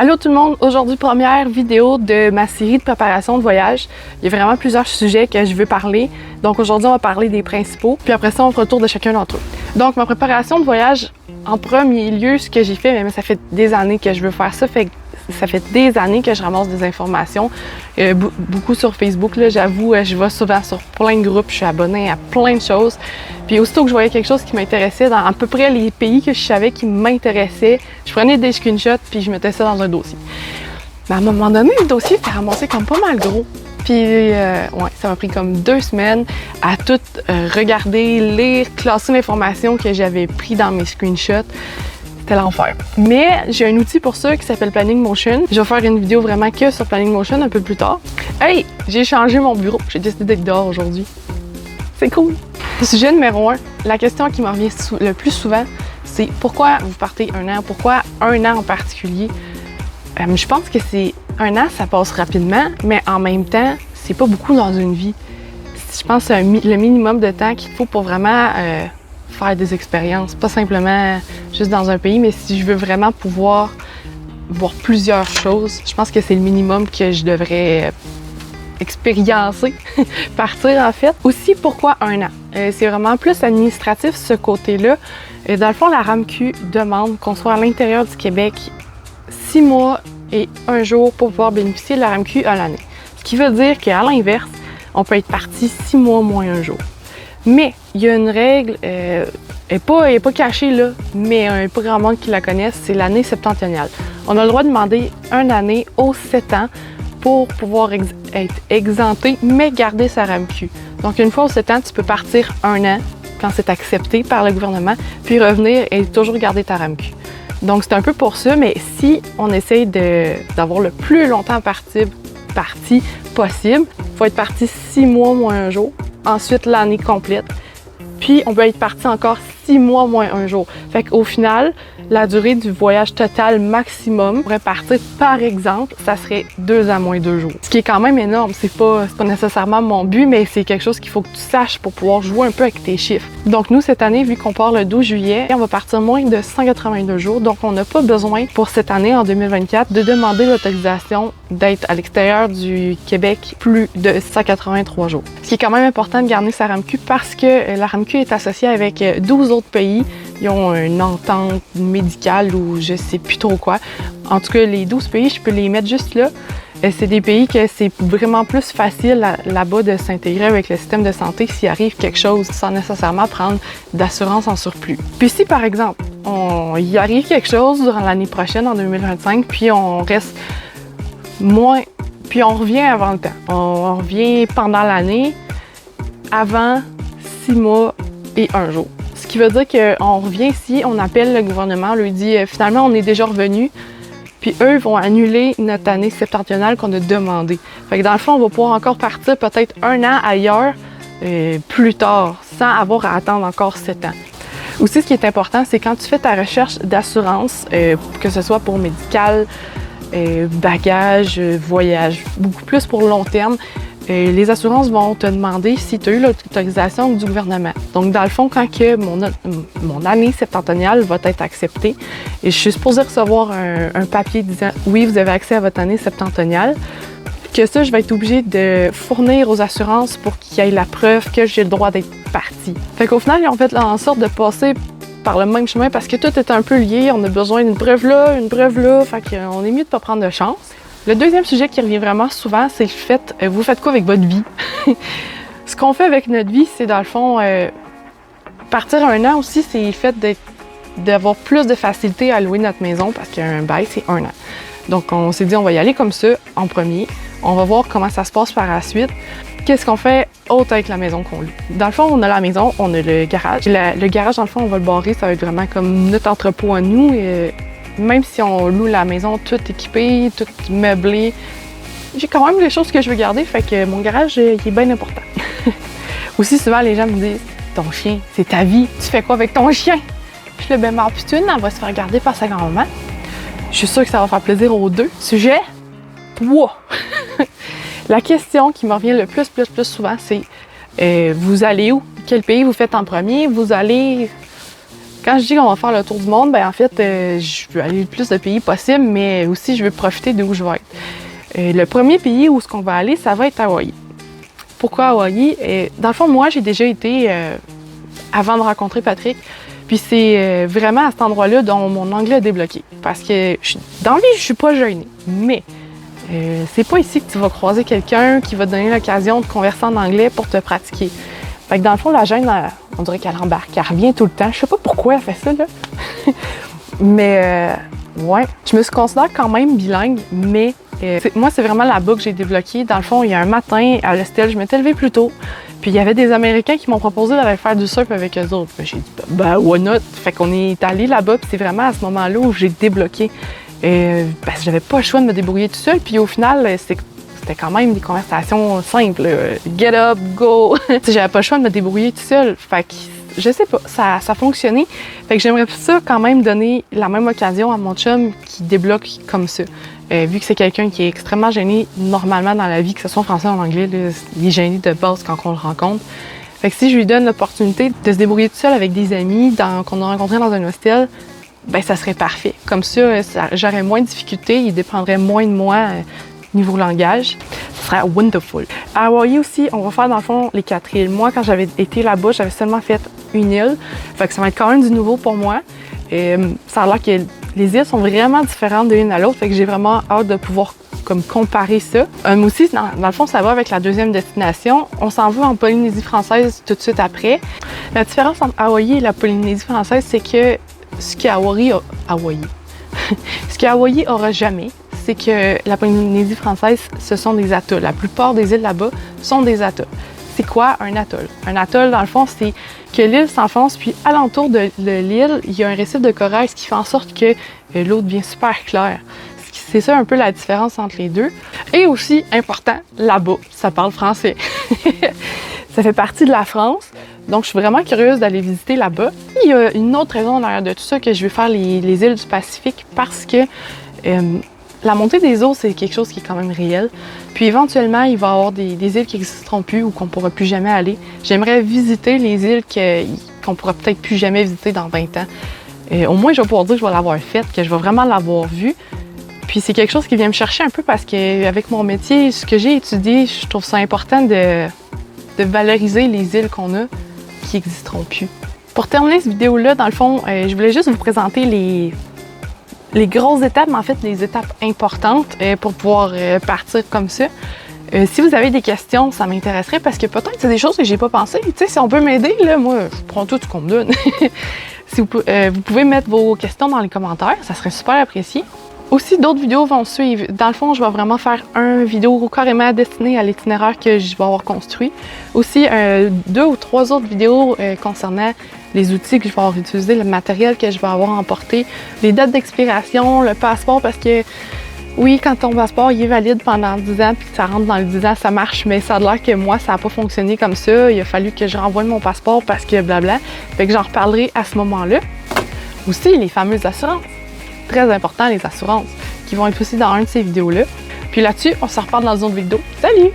Allô tout le monde, aujourd'hui première vidéo de ma série de préparation de voyage. Il y a vraiment plusieurs sujets que je veux parler. Donc aujourd'hui on va parler des principaux, puis après ça on fera le tour de chacun d'entre eux. Donc ma préparation de voyage, en premier lieu, ce que j'ai fait, mais ça fait des années que je veux faire ça, ça fait des années que je ramasse des informations, beaucoup sur Facebook, là, j'avoue, je vais souvent sur plein de groupes, je suis abonnée à plein de choses. Puis aussitôt que je voyais quelque chose qui m'intéressait, dans à peu près les pays que je savais qui m'intéressaient, je prenais des screenshots puis je mettais ça dans un dossier. Mais à un moment donné, le dossier s'est ramassé comme pas mal gros. Puis ouais, ça m'a pris comme 2 semaines à tout regarder, lire, classer l'information que j'avais pris dans mes screenshots. C'était l'enfer. Mais j'ai un outil pour ça qui s'appelle Planning Motion. Je vais faire une vidéo vraiment que sur Planning Motion un peu plus tard. Hey, j'ai changé mon bureau. J'ai décidé d'être dehors aujourd'hui. C'est cool. Sujet numéro 1. La question qui me revient le plus souvent, c'est pourquoi vous partez un an? Pourquoi un an en particulier? Je pense que c'est un an, ça passe rapidement, mais en même temps, c'est pas beaucoup dans une vie. Je pense que c'est le minimum de temps qu'il faut pour vraiment faire des expériences, pas simplement juste dans un pays, mais si je veux vraiment pouvoir voir plusieurs choses, je pense que c'est le minimum que je devrais expériencer, partir en fait. Aussi, pourquoi un an? C'est vraiment plus administratif ce côté-là. Dans le fond, la RAMQ demande qu'on soit à l'intérieur du Québec 6 mois et 1 jour pour pouvoir bénéficier de la RAMQ à l'année. Ce qui veut dire qu'à l'inverse, on peut être parti 6 mois moins 1 jour. Mais il y a une règle, elle n'est pas cachée là, mais il n'y a pas grand monde qui la connaisse, c'est l'année septentrionale. On a le droit de demander une année aux 7 ans pour pouvoir être exempté, mais garder sa RAMQ. Donc une fois aux 7 ans, tu peux partir 1 an quand c'est accepté par le gouvernement, puis revenir et toujours garder ta RAMQ. Donc c'est un peu pour ça, mais si on essaye d'avoir le plus longtemps parti possible, il faut être parti 6 mois moins 1 jour. Ensuite, l'année complète. Puis, on peut être parti encore 6 mois moins 1 jour. Fait qu'au final, la durée du voyage total maximum pourrait partir, par exemple, ça serait 2 ans moins 2 jours. Ce qui est quand même énorme. C'est pas nécessairement mon but, mais c'est quelque chose qu'il faut que tu saches pour pouvoir jouer un peu avec tes chiffres. Donc, nous, cette année, vu qu'on part le 12 juillet, on va partir moins de 182 jours. Donc, on n'a pas besoin, pour cette année, en 2024, de demander l'autorisation d'être à l'extérieur du Québec plus de 183 jours. Ce qui est quand même important de garder sa RAMQ parce que la RAMQ est associée avec 12 autres pays. Ils ont une entente médicale ou je sais plus trop quoi. En tout cas, les 12 pays, je peux les mettre juste là. C'est des pays que c'est vraiment plus facile là-bas de s'intégrer avec le système de santé s'il arrive quelque chose sans nécessairement prendre d'assurance en surplus. Puis si, par exemple, il arrive quelque chose durant l'année prochaine, en 2025, puis on reste moins, puis on revient avant le temps. On revient pendant l'année, avant 6 mois et 1 jour. Ce qui veut dire qu'on revient ici, on appelle le gouvernement, on lui dit finalement on est déjà revenu, puis eux vont annuler notre année septentrionale qu'on a demandée. Fait que dans le fond, on va pouvoir encore partir peut-être 1 an ailleurs plus tard, sans avoir à attendre encore 7 ans. Aussi, ce qui est important, c'est quand tu fais ta recherche d'assurance, que ce soit pour médical, bagages, voyage, beaucoup plus pour long terme, les assurances vont te demander si tu as eu l'autorisation du gouvernement. Donc, dans le fond, quand que mon année septentrionale va être acceptée, et je suis supposée recevoir un papier disant « Oui, vous avez accès à votre année septentrionale », que ça, je vais être obligée de fournir aux assurances pour qu'il y ait la preuve que j'ai le droit d'être partie. Fait qu'au final, ils ont fait en sorte de passer par le même chemin parce que tout est un peu lié. On a besoin d'une preuve là, fait qu'on est mieux de ne pas prendre de chance. Le deuxième sujet qui revient vraiment souvent, c'est le fait, vous faites quoi avec votre vie? Ce qu'on fait avec notre vie, c'est dans le fond, partir 1 an aussi, c'est le fait d'avoir plus de facilité à louer notre maison parce qu'un bail, c'est 1 an. Donc, on s'est dit, on va y aller comme ça en premier. On va voir comment ça se passe par la suite. Qu'est-ce qu'on fait autre avec la maison qu'on loue? Dans le fond, on a la maison, on a le garage. Le garage, dans le fond, on va le barrer, ça va être vraiment comme notre entrepôt à nous. Même si on loue la maison tout équipée, tout meublé, j'ai quand même des choses que je veux garder, fait que mon garage, il est bien important. Aussi, souvent, les gens me disent « Ton chien, c'est ta vie, tu fais quoi avec ton chien? » Je suis là, ben Marputune, elle va se faire garder par sa grand-maman. Je suis sûre que ça va faire plaisir aux deux. Sujet 3. La question qui me revient le plus souvent, c'est vous allez où? Quel pays vous faites en premier? Vous allez Quand je dis qu'on va faire le tour du monde, ben en fait, je veux aller le plus de pays possible, mais aussi je veux profiter de où je vais être. Le premier pays où ce qu'on va aller, ça va être Hawaï. Pourquoi Hawaï? Dans le fond, moi, j'ai déjà été avant de rencontrer Patrick. Puis c'est vraiment à cet endroit-là dont mon anglais a débloqué. Parce que dans la vie, je suis pas gênée. Mais c'est pas ici que tu vas croiser quelqu'un qui va te donner l'occasion de converser en anglais pour te pratiquer. Fait que dans le fond, la gêne, on dirait qu'elle embarque. Elle revient tout le temps. Je sais pas pourquoi elle fait ça, là. Mais ouais, je me considère quand même bilingue, mais moi, c'est vraiment là-bas que j'ai débloqué. Dans le fond, il y a un matin, à l'hostel, je m'étais levée plus tôt. Puis il y avait des Américains qui m'ont proposé d'aller faire du surf avec eux autres. J'ai dit, ben, why not? Fait qu'on est allé là-bas, puis c'est vraiment à ce moment-là où j'ai débloqué. Parce que j'avais pas le choix de me débrouiller tout seul. Puis au final, c'était quand même des conversations simples. Get up, go! J'avais pas le choix de me débrouiller tout seul. Fait que je sais pas, ça a fonctionné. Fait que j'aimerais ça quand même donner la même occasion à mon chum qui débloque comme ça. Vu que c'est quelqu'un qui est extrêmement gêné normalement dans la vie, que ce soit en français ou en anglais, là, il est gêné de base quand on le rencontre. Fait que si je lui donne l'opportunité de se débrouiller tout seul avec des amis qu'on a rencontrés dans un hostel, ben ça serait parfait. Comme ça, j'aurais moins de difficultés, il dépendrait moins de moi niveau langage. Ce serait wonderful. À Hawaï aussi, on va faire dans le fond les 4 îles. Moi, quand j'avais été là-bas, j'avais seulement fait une île. Fait que ça va être quand même du nouveau pour moi. Ça a l'air que les îles sont vraiment différentes de l'une à l'autre. Fait que j'ai vraiment hâte de pouvoir comme comparer ça. Aussi, dans le fond, ça va avec la deuxième destination. On s'en va en Polynésie française tout de suite après. La différence entre Hawaï et la Polynésie française, c'est que ce qu'Hawaï aura jamais, c'est que la Polynésie française, ce sont des atolls. La plupart des îles là-bas sont des atolls. C'est quoi un atoll? Un atoll, dans le fond, c'est que l'île s'enfonce, puis alentour de l'île, il y a un récif de corail, ce qui fait en sorte que l'eau devient super claire. C'est ça un peu la différence entre les deux. Et aussi, important, là-bas, ça parle français. Ça fait partie de la France. Donc, je suis vraiment curieuse d'aller visiter là-bas. Il y a une autre raison derrière de tout ça que je veux faire les îles du Pacifique parce que la montée des eaux, c'est quelque chose qui est quand même réel. Puis éventuellement, il va y avoir des îles qui n'existeront plus ou qu'on ne pourra plus jamais aller. J'aimerais visiter les îles qu'on ne pourra peut-être plus jamais visiter dans 20 ans. Au moins, je vais pouvoir dire que je vais l'avoir faite, que je vais vraiment l'avoir vue. Puis c'est quelque chose qui vient me chercher un peu parce qu'avec mon métier, ce que j'ai étudié, je trouve ça important de valoriser les îles qu'on a qui n'existeront plus. Pour terminer cette vidéo-là, dans le fond, je voulais juste vous présenter les grosses étapes, mais en fait les étapes importantes pour pouvoir partir comme ça. Si vous avez des questions, ça m'intéresserait parce que peut-être c'est des choses que j'ai pas pensé. Tu sais, si on peut m'aider, là, moi, je prends tout ce qu'on me donne. Si vous pouvez mettre vos questions dans les commentaires, ça serait super apprécié. Aussi, d'autres vidéos vont suivre. Dans le fond, je vais vraiment faire une vidéo carrément destinée à l'itinéraire que je vais avoir construit. Aussi, 2 ou 3 autres vidéos concernant les outils que je vais avoir utilisés, le matériel que je vais avoir emporté, les dates d'expiration, le passeport, parce que oui, quand ton passeport il est valide pendant 10 ans puis que ça rentre dans les 10 ans, ça marche, mais ça a l'air que moi, ça n'a pas fonctionné comme ça. Il a fallu que je renvoie mon passeport parce que blabla. Fait que j'en reparlerai à ce moment-là. Aussi, les fameuses assurances. Très important, les assurances, qui vont être aussi dans une de ces vidéos-là. Puis là-dessus, on se reparle dans une autre vidéo. Salut!